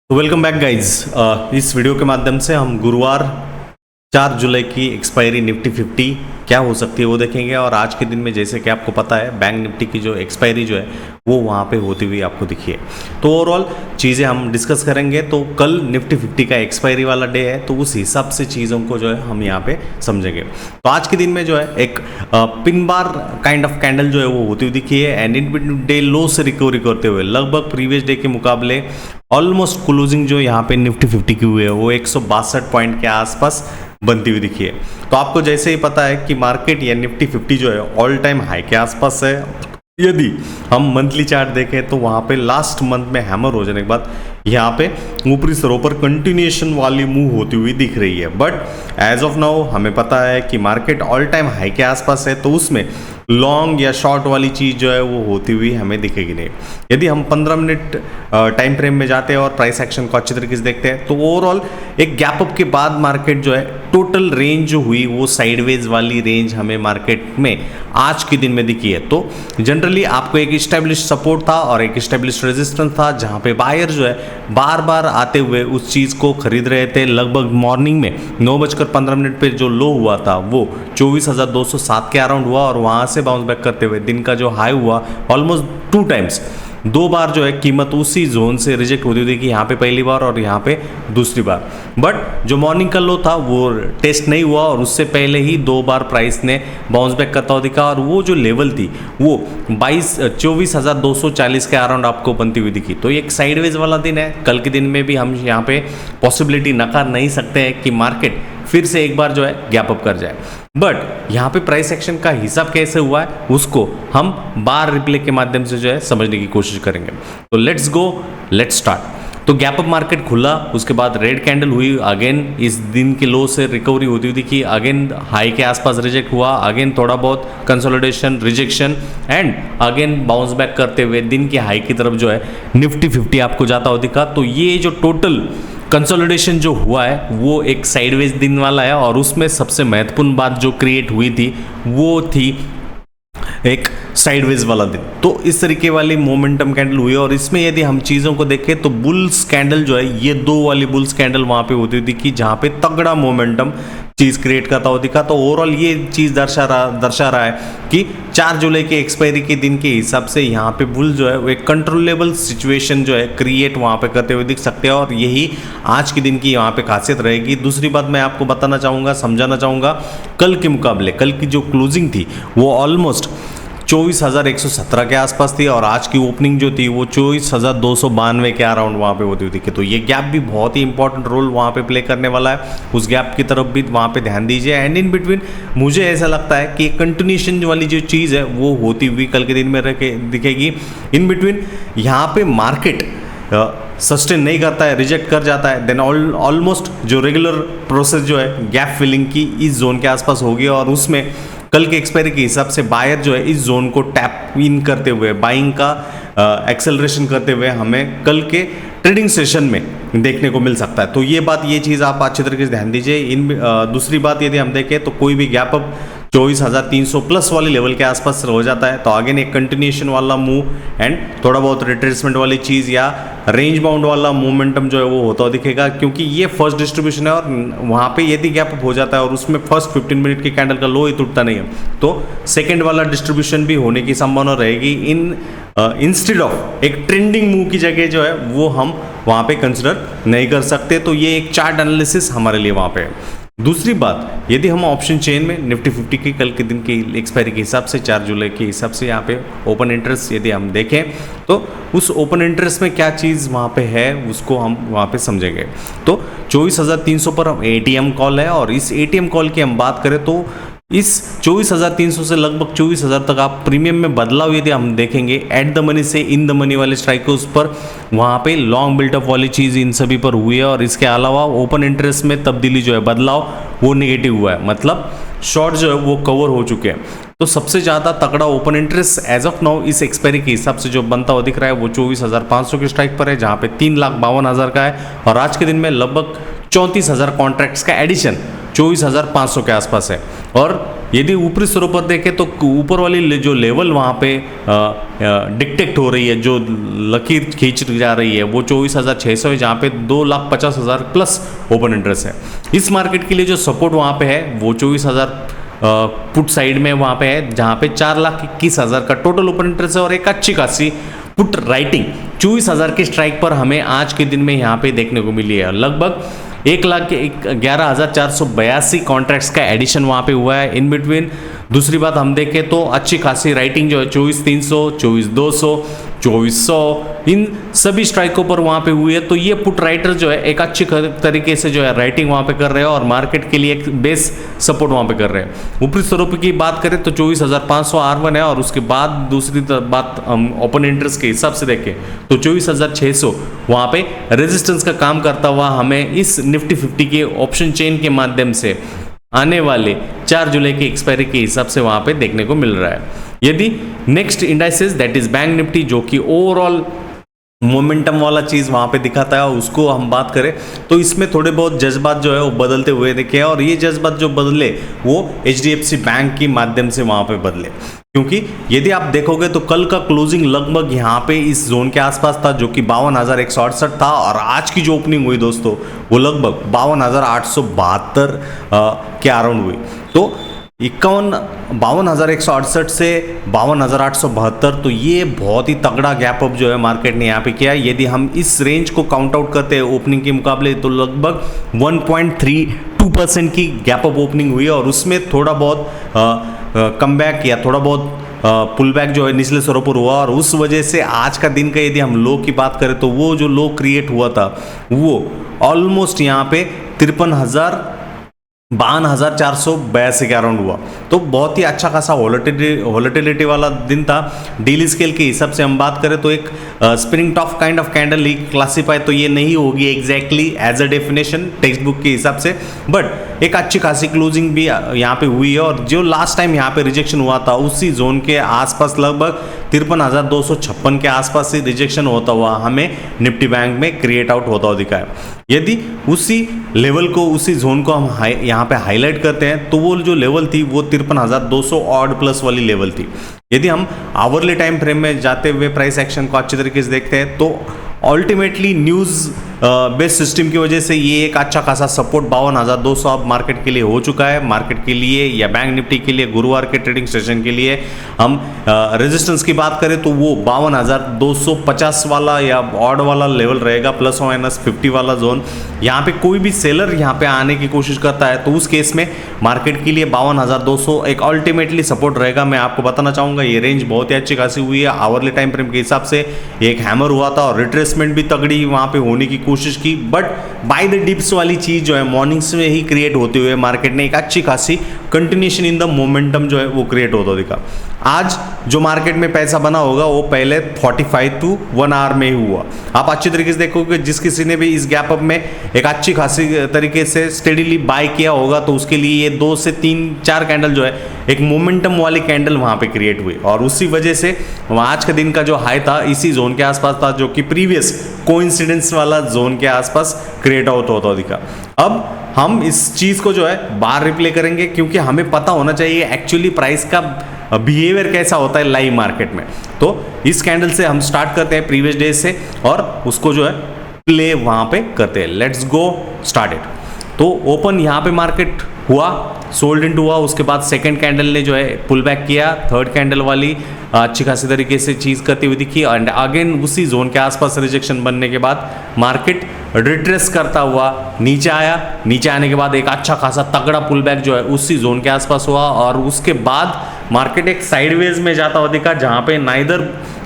तो welcome back guys. इस video के माध्यम से हम गुरुवार 4 जुलाई की एक्सपायरी निफ्टी 50 क्या हो सकती है वो देखेंगे। और आज के दिन में जैसे कि आपको पता है बैंक निफ्टी की जो एक्सपायरी जो है वो वहाँ पे होती हुई आपको दिखी है। तो ओवरऑल चीज़ें हम डिस्कस करेंगे। तो कल निफ्टी 50 का एक्सपायरी वाला डे है, तो उस हिसाब से चीज़ों को जो है हम यहाँ पे समझेंगे। तो आज के दिन में जो है एक pin bar kind of candle जो है वो होती हुई दिखी है एंड इन बिटवीन डे लो से रिकवरी करते हुए लगभग प्रीवियस डे के मुकाबले ऑलमोस्ट क्लोजिंग जो यहाँ पे निफ्टी 50 की हुई है वो 162 पॉइंट के आसपास बनती हुई दिखी है। तो आपको जैसे ही पता है कि मार्केट या निफ्टी 50 जो है ऑल टाइम हाई के आसपास है। यदि हम मंथली चार्ट देखें तो वहाँ पे लास्ट मंथ में हैमर हो जाने के बाद यहाँ पे ऊपरी स्तरों पर कंटिन्यूएशन वाली मूव होती हुई दिख रही है। बट एज ऑफ नाउ हमें पता है कि मार्केट ऑल टाइम हाई के आसपास है, तो उसमें लॉन्ग या शॉर्ट वाली चीज़ जो है वो होती हुई हमें दिखेगी नहीं। यदि हम 15 मिनट टाइम फ्रेम में जाते हैं और प्राइस एक्शन को अच्छी तरीके से देखते हैं तो ओवरऑल एक गैप अप के बाद मार्केट जो है टोटल रेंज जो हुई वो साइडवेज वाली रेंज हमें मार्केट में आज के दिन में दिखी है। तो जनरली आपको एक इस्टेब्लिश सपोर्ट था और एक इस्टेब्लिश रेजिस्टेंस था जहाँ पे बायर जो है बार बार आते हुए उस चीज़ को खरीद रहे थे। लगभग मॉर्निंग में 9:15 पे जो लो हुआ था वो 24,207 के अराउंड हुआ और वहाँ से बाउंस बैक करते हुए दिन का जो हाई हुआ ऑलमोस्ट 2 टाइम्स, 2 बार जो है कीमत उसी जोन से रिजेक्ट होती हुई देखी, यहाँ पे पहली बार और यहाँ पे दूसरी बार। बट जो मॉर्निंग का लो था वो टेस्ट नहीं हुआ और उससे पहले ही 2 बार प्राइस ने बाउंस बैक करता हुआ दिखा और वो जो लेवल थी वो 24,240 के अराउंड आपको बनती हुई दिखी। तो एक साइडवेज वाला दिन है। कल के दिन में भी हम यहाँ पे पॉसिबिलिटी नकार नहीं सकते हैं कि मार्केट फिर से एक बार जो है गैप अप कर जाए। बट यहाँ पे प्राइस एक्शन का हिसाब कैसे हुआ है उसको हम बार रिप्ले के माध्यम से जो है समझने की कोशिश करेंगे। तो लेट्स गो, लेट्स स्टार्ट। तो गैप अप मार्केट खुला, उसके बाद रेड कैंडल हुई, अगेन इस दिन के लो से रिकवरी होती हुई दिखी, अगेन हाई के आसपास रिजेक्ट हुआ, अगेन थोड़ा बहुत consolidation, rejection and again bounce back करते हुए दिन की हाई की तरफ जो है निफ्टी 50 आपको जाता हुआ दिखा। तो ये जो टोटल कंसोलिडेशन जो हुआ है वो एक साइडवेज दिन वाला है और उसमें सबसे महत्वपूर्ण बात जो क्रिएट हुई थी वो थी एक साइडवेज वाला दिन। तो इस तरीके वाली मोमेंटम कैंडल हुई और इसमें यदि हम चीज़ों को देखें तो बुल्स कैंडल जो है ये 2 वाली बुल्स कैंडल वहाँ पे होती दिखी जहाँ पे तगड़ा मोमेंटम चीज़ क्रिएट करता हुआ दिखा। तो ओवरऑल ये चीज़ दर्शा रहा है कि 4 जुलाई के एक्सपायरी के दिन के हिसाब से यहाँ पे बुल जो है वो एक कंट्रोलेबल सिचुएशन जो है क्रिएट वहाँ पे करते हुए दिख सकते हैं और यही आज के दिन की यहाँ पे खासियत रहेगी। दूसरी बात मैं आपको बताना चाहूँगा, समझाना चाहूँगा, कल के मुकाबले कल की जो क्लोजिंग थी वो ऑलमोस्ट 24,117 के आसपास थी और आज की ओपनिंग जो थी वो 24,292 के अराउंड वहाँ पे होती थी। तो ये गैप भी बहुत ही इंपॉर्टेंट रोल वहाँ पे प्ले करने वाला है, उस गैप की तरफ भी वहाँ पे ध्यान दीजिए। एंड इन बिटवीन मुझे ऐसा लगता है कि कंटिन्यूएशन वाली जो चीज़ है वो होती हुई कल के दिन में दिखेगी। इन बिटवीन यहाँ पे मार्केट सस्टेन नहीं करता है, रिजेक्ट कर जाता है, देन ऑलमोस्ट जो रेगुलर प्रोसेस जो है गैप फिलिंग की इस जोन के आसपास होगी और उसमें कल के एक्सपायरी के हिसाब से बायर जो है इस जोन को टैप इन करते हुए बाइंग का एक्सेलरेशन करते हुए हमें कल के ट्रेडिंग सेशन में देखने को मिल सकता है। तो ये चीज़ आप अच्छी तरीके से ध्यान दीजिए। दूसरी बात यदि हम देखें तो कोई भी गैप अप 24,300 प्लस वाले लेवल के आसपास हो जाता है तो अगेन एक कंटिन्यूएशन वाला मूव एंड थोड़ा बहुत रिट्रेसमेंट वाली चीज़ या रेंज बाउंड वाला मोमेंटम जो है वो होता दिखेगा, क्योंकि ये फर्स्ट डिस्ट्रीब्यूशन है और वहाँ पे यदि गैप अप हो जाता है और उसमें फर्स्ट 15 मिनट की कैंडल का लो ही टूटता नहीं है तो सेकेंड वाला डिस्ट्रीब्यूशन भी होने की संभावना रहेगी। इंस्टेड ऑफ एक ट्रेंडिंग मूव की जगह जो है वो हम वहाँ पे कंसिडर नहीं कर सकते। तो ये एक चार्ट एनालिसिस हमारे लिए वहाँ पे है। दूसरी बात, यदि हम ऑप्शन चेन में निफ्टी 50 की कल के दिन की एक्सपायरी के हिसाब से 4 जुलाई के हिसाब से यहाँ पे ओपन इंटरेस्ट यदि हम देखें तो उस ओपन इंटरेस्ट में क्या चीज़ वहाँ पे है उसको हम वहाँ पे समझेंगे। तो 24,300 पर ATM कॉल है और इस ATM कॉल की हम बात करें तो इस 24,300 से लगभग 24,000 तक आप प्रीमियम में बदलाव यदि हम देखेंगे एट द मनी से इन द मनी वाले स्ट्राइक उस पर वहाँ पे लॉन्ग बिल्टअप वाली चीज़ इन सभी पर हुई है और इसके अलावा ओपन इंटरेस्ट में तब्दीली जो है बदलाव वो नेगेटिव हुआ है, मतलब शॉर्ट जो है वो कवर हो चुके हैं। तो सबसे ज़्यादा तगड़ा open interest as of now इस एक्सपायरी के हिसाब से जो बनता हुआ दिख रहा है वो 24,500 के स्ट्राइक पर है जहाँ पे 3,52,000 का है और आज के दिन में लगभग 34,000 कॉन्ट्रैक्ट्स का एडिशन 24,500 के आसपास है और यदि ऊपरी स्तरों पर देखें तो ऊपर वाली जो लेवल वहाँ पे डिक्टेक्ट हो रही है, जो लकीर खींच जा रही है, वो 24,600 है, जहाँ पे 2,50,000 प्लस ओपन इंटरेस्ट है। इस मार्केट के लिए जो सपोर्ट वहाँ पे है वो 24,000 पुट साइड में वहाँ पे है, जहाँ पे 4,21,000 का टोटल ओपन इंटरेस्ट है और एक अच्छी खासी पुट राइटिंग 24,000 के स्ट्राइक पर हमें आज के दिन में यहाँ पे देखने को मिली है। लगभग 1,11,482 कॉन्ट्रैक्ट्स का एडिशन वहाँ पे हुआ है इन बिटवीन। दूसरी बात हम देखें तो अच्छी खासी राइटिंग जो है 24,300, 24,200, 24,100 इन सभी स्ट्राइकों पर वहाँ पे हुई है। तो ये पुट राइटर जो है एक अच्छी तरीके से जो है राइटिंग वहाँ पे कर रहे हैं और मार्केट के लिए एक बेस सपोर्ट वहाँ पे कर रहे हैं। ऊपरी स्तरों की बात करें तो 24,500 R1 है और उसके बाद दूसरी बात हम ओपन इंटरेस्ट के हिसाब से देखें तो 24,600 वहाँ पे रेजिस्टेंस का काम करता हुआ हमें इस निफ्टी 50 के ऑप्शन चेन के माध्यम से आने वाले 4 जुलाई की एक्सपायरी के हिसाब से वहाँ पे देखने को मिल रहा है। यदि next indices that is bank Nifty जो कि ओवरऑल मोमेंटम वाला चीज़ वहाँ पे दिखाता है, उसको हम बात करें तो इसमें थोड़े बहुत जज्बात जो है वो बदलते हुए दिखे और ये जज्बात जो बदले वो HDFC बैंक के माध्यम से वहाँ पे बदले। क्योंकि यदि आप देखोगे तो कल का क्लोजिंग लगभग यहाँ पे इस जोन के आसपास था जो कि 52,168 था और आज की जो ओपनिंग हुई दोस्तों वो लगभग 52,872 के अराउंड हुई। तो 52,168 से 52,872, तो ये बहुत ही तगड़ा गैप अप जो है मार्केट ने यहाँ पे किया। यदि हम इस रेंज को काउंट आउट करते हैं ओपनिंग के मुकाबले तो लगभग 1.32% की गैप अप ओपनिंग हुई और उसमें थोड़ा बहुत कम बैक किया, थोड़ा बहुत पुल बैक जो है निचले स्तरों पर हुआ और उस वजह से आज का दिन का यदि हम लो की बात करें तो वो जो लो क्रिएट हुआ था वो ऑलमोस्ट यहाँ पे 52,482 के अराउंड हुआ। तो बहुत ही अच्छा खासा वोलेटिलिटी वाला दिन था। डेली स्केल के हिसाब से हम बात करें तो एक spring top kind of candle ही क्लासीफाई तो ये नहीं होगी exactly as a definition text book के हिसाब से, बट एक अच्छी खासी क्लोजिंग भी यहाँ पे हुई है और जो लास्ट टाइम यहाँ पे रिजेक्शन हुआ था उसी जोन के आसपास लगभग 53,256 के आसपास से रिजेक्शन होता हुआ हमें निफ्टी बैंक में क्रिएट आउट होता हुआ दिखा है। यदि उसी लेवल को, उसी जोन को हम यहाँ पे हाईलाइट करते हैं तो वो जो लेवल थी वो 53,200 ऑड प्लस वाली लेवल थी। यदि हम आवरली टाइम फ्रेम में जाते हुए प्राइस एक्शन को अच्छे तरीके से देखते हैं तो अल्टीमेटली न्यूज़ बेस्ड सिस्टम की वजह से ये एक अच्छा खासा सपोर्ट 52,200 अब मार्केट के लिए हो चुका है। मार्केट के लिए या बैंक निफ्टी के लिए गुरुवार के ट्रेडिंग सेशन के लिए हम रेजिस्टेंस की बात करें तो वो 52,250 वाला या ऑड वाला लेवल रहेगा, प्लस माइनस 50 वाला जोन। यहाँ पे कोई भी सेलर यहाँ पे आने की कोशिश करता है तो उस केस में मार्केट के लिए 52,200 एक अल्टीमेटली सपोर्ट रहेगा। मैं आपको बताना चाहूँगा ये रेंज बहुत ही अच्छी खासी हुई है। आवरली टाइम फ्रेम के हिसाब से एक हैमर हुआ था और रिट्रेसमेंट भी तगड़ी वहाँ पे होने की कोशिश की, बट बाय द डिप्स वाली चीज जो है मॉर्निंग्स में ही क्रिएट होते हुए मार्केट ने एक अच्छी खासी कंटिन्यूएशन इन द मोमेंटम जो है वो क्रिएट होता दिखा। आज जो मार्केट में पैसा बना होगा वो पहले 45 to 1 आवर में ही हुआ। आप अच्छी तरीके से देखोगे जिस किसी ने भी इस गैप अप में एक अच्छी खासी तरीके से स्टेडीली बाय किया होगा तो उसके लिए ये 2 से 3-4 कैंडल जो है एक मोमेंटम वाली कैंडल वहां पे क्रिएट हुई और उसी वजह से आज का दिन का जो हाई था इसी जोन के आसपास था जो कि प्रीवियस कोइंसिडेंस वाला जोन के आसपास क्रिएट आउट होता दिखा। अब हम इस चीज को जो है बाहर रिप्ले करेंगे क्योंकि हमें पता होना चाहिए एक्चुअली प्राइस का बिहेवियर कैसा होता है लाइव मार्केट में। तो इस कैंडल से हम स्टार्ट करते हैं प्रीवियस डे से और उसको जो है प्ले वहां पे करते हैं। Let's go start it. तो ओपन यहाँ पे मार्केट हुआ, सोल्ड इनटू हुआ, उसके बाद सेकंड कैंडल ने जो है पुल बैक किया, थर्ड कैंडल वाली अच्छी खासी तरीके से चीज़ करती हुई दिखी एंड अगेन उसी जोन के आसपास रिजेक्शन बनने के बाद मार्केट रिट्रेस करता हुआ नीचे आया। नीचे आने के बाद एक अच्छा खासा तगड़ा पुल बैक जो है उसी जोन के आसपास हुआ और उसके बाद मार्केट एक साइडवेज में जाता हुआ दिखा जहाँ पे नाइदर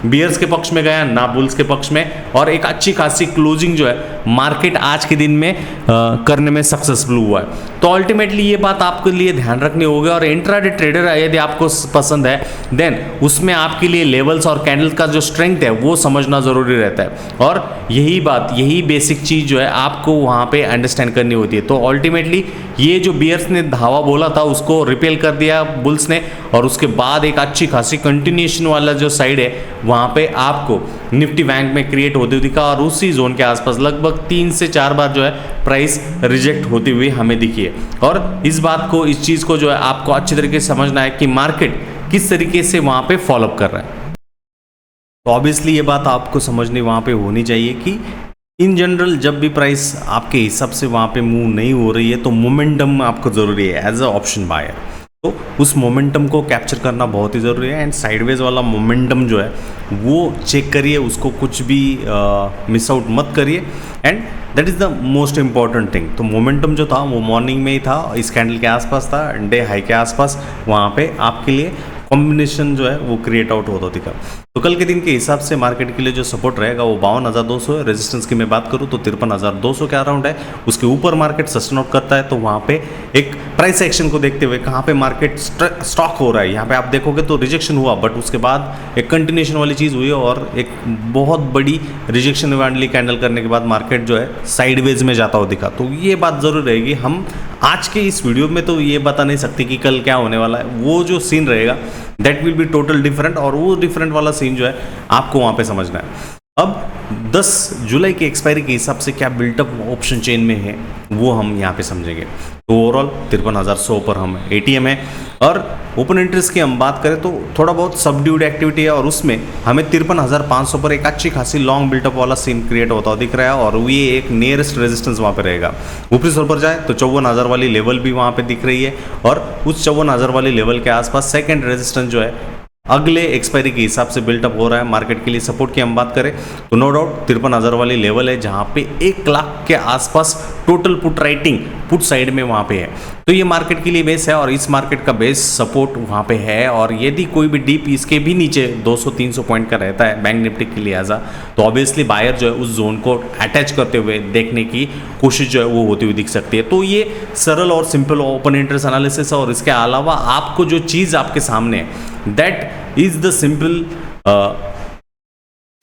बियर्स के पक्ष में गया ना बुल्स के पक्ष में और एक अच्छी खासी क्लोजिंग जो है मार्केट आज के दिन में करने में सक्सेसफुल हुआ है। तो अल्टीमेटली ये बात आपके लिए ध्यान रखनी होगी और इंट्राडे ट्रेडर यदि आपको पसंद है देन उसमें आपके लिए लेवल्स और कैंडल का जो स्ट्रेंथ है वो समझना ज़रूरी रहता है और यही बात, यही बेसिक चीज़ जो है आपको वहाँ पे अंडरस्टैंड करनी होती है। तो अल्टीमेटली ये जो बियर्स ने धावा बोला था उसको रिपेल कर दिया बुल्स ने और उसके बाद एक अच्छी खासी कंटिन्यूएशन वाला जो साइड है वहाँ पे आपको निफ्टी बैंक में क्रिएट होते हुए दिखा और उसी जोन के आसपास लगभग 3 से 4 बार जो है प्राइस रिजेक्ट होती हुई हमें दिखी है। और इस बात को, इस चीज़ को जो है आपको अच्छी तरीके से समझना है कि मार्केट किस तरीके से वहाँ पे फॉलोअप कर रहा है। तो ऑब्वियसली ये बात आपको समझनी वहाँ पे होनी चाहिए कि इन जनरल जब भी प्राइस आपके हिसाब से वहाँ पे मूव नहीं हो रही है तो मोमेंटम आपको ज़रूरी है एज अ ऑप्शन बायर। तो उस मोमेंटम को कैप्चर करना बहुत ही ज़रूरी है एंड साइडवेज वाला मोमेंटम जो है वो चेक करिए, उसको कुछ भी मिस आउट मत करिए and that is the most important thing. तो मोमेंटम जो था वो मॉर्निंग में ही था, इस कैंडल के आसपास था, डे हाई के आसपास, वहाँ पे आपके लिए कॉम्बिनेशन जो है वो क्रिएट आउट होता दिखा। तो कल के दिन के हिसाब से मार्केट के लिए जो सपोर्ट रहेगा वो 52,200 है। रेजिस्टेंस की मैं बात करूँ तो 53,200 के अराउंड है। उसके ऊपर मार्केट सस्टेन आउट करता है तो वहाँ पे एक प्राइस एक्शन को देखते हुए कहाँ पे मार्केट स्टॉक हो रहा है, यहाँ पे आप देखोगे तो रिजेक्शन हुआ बट उसके बाद एक कंटिन्यूएशन वाली चीज़ हुई और एक बहुत बड़ी रिजेक्शन वाली कैंडल करने के बाद मार्केट जो है साइडवेज में जाता हुआ दिखा। तो ये बात ज़रूर रहेगी, हम आज के इस वीडियो में तो ये बता नहीं सकते कि कल क्या होने वाला है, वो जो सीन रहेगा that will be total different और वो डिफरेंट वाला सीन जो है आपको वहाँ पे समझना है। अब 10 जुलाई की एक्सपायरी के हिसाब से क्या बिल्टअप ऑप्शन चेन में है वो हम यहाँ पे समझेंगे। तो ओवरऑल 53,100 पर हम एटीएम है और ओपन इंटरेस्ट की हम बात करें तो थोड़ा बहुत सबड्यूड एक्टिविटी है और उसमें हमें 53,500 पर एक अच्छी खासी लॉन्ग बिल्टअप वाला सीन क्रिएट होता दिख रहा है और ये एक नियरेस्ट रेजिस्टेंस वहाँ पे रहेगा। ऊपरी स्तर पर जाए तो 54,000 वाली लेवल भी वहाँ पे दिख रही है और उस 54,000 वाली लेवल के आसपास सेकेंड रेजिस्टेंस जो है अगले एक्सपायरी के हिसाब से बिल्टअप हो रहा है। मार्केट के लिए सपोर्ट की हम बात करें तो नो डाउट 53,000 वाली लेवल है जहां पे 1 लाख के आसपास total put writing put side में वहां पे है। तो ये मार्केट के लिए बेस है और इस मार्केट का बेस सपोर्ट वहां पे है और यदि कोई भी डीप इसके भी नीचे 200-300 पॉइंट का रहता है बैंक निफ्टी के लिए एजा तो ऑब्वियसली बायर जो है उस जोन को अटैच करते हुए देखने की कोशिश जो है वो होती हुई दिख सकती है। तो ये सरल और सिंपल ओपन इंटरेस्ट एनालिसिस है और इसके अलावा आपको जो चीज़ आपके सामने है that is the simple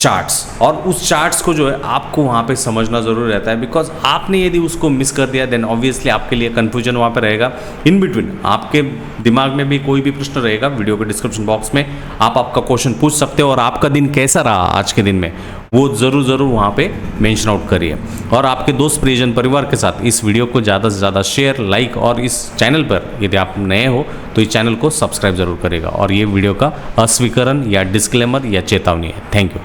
charts और उस चार्ट्स को जो है आपको वहाँ पे समझना ज़रूर रहता है बिकॉज आपने यदि उसको मिस कर दिया देन ऑब्वियसली आपके लिए कन्फ्यूजन वहाँ पे रहेगा। इन बिटवीन आपके दिमाग में भी कोई भी प्रश्न रहेगा वीडियो के डिस्क्रिप्शन बॉक्स में आप आपका क्वेश्चन पूछ सकते हो और आपका दिन कैसा रहा आज के दिन में वो ज़रूर वहाँ पे मेंशन आउट करिए और आपके दोस्त परिजन परिवार के साथ इस वीडियो को ज़्यादा से ज़्यादा शेयर लाइक और इस चैनल पर यदि आप नए हो तो इस चैनल को सब्सक्राइब जरूर करेगा और ये वीडियो का अस्वीकरण या डिस्क्लेमर या चेतावनी है। Thank you.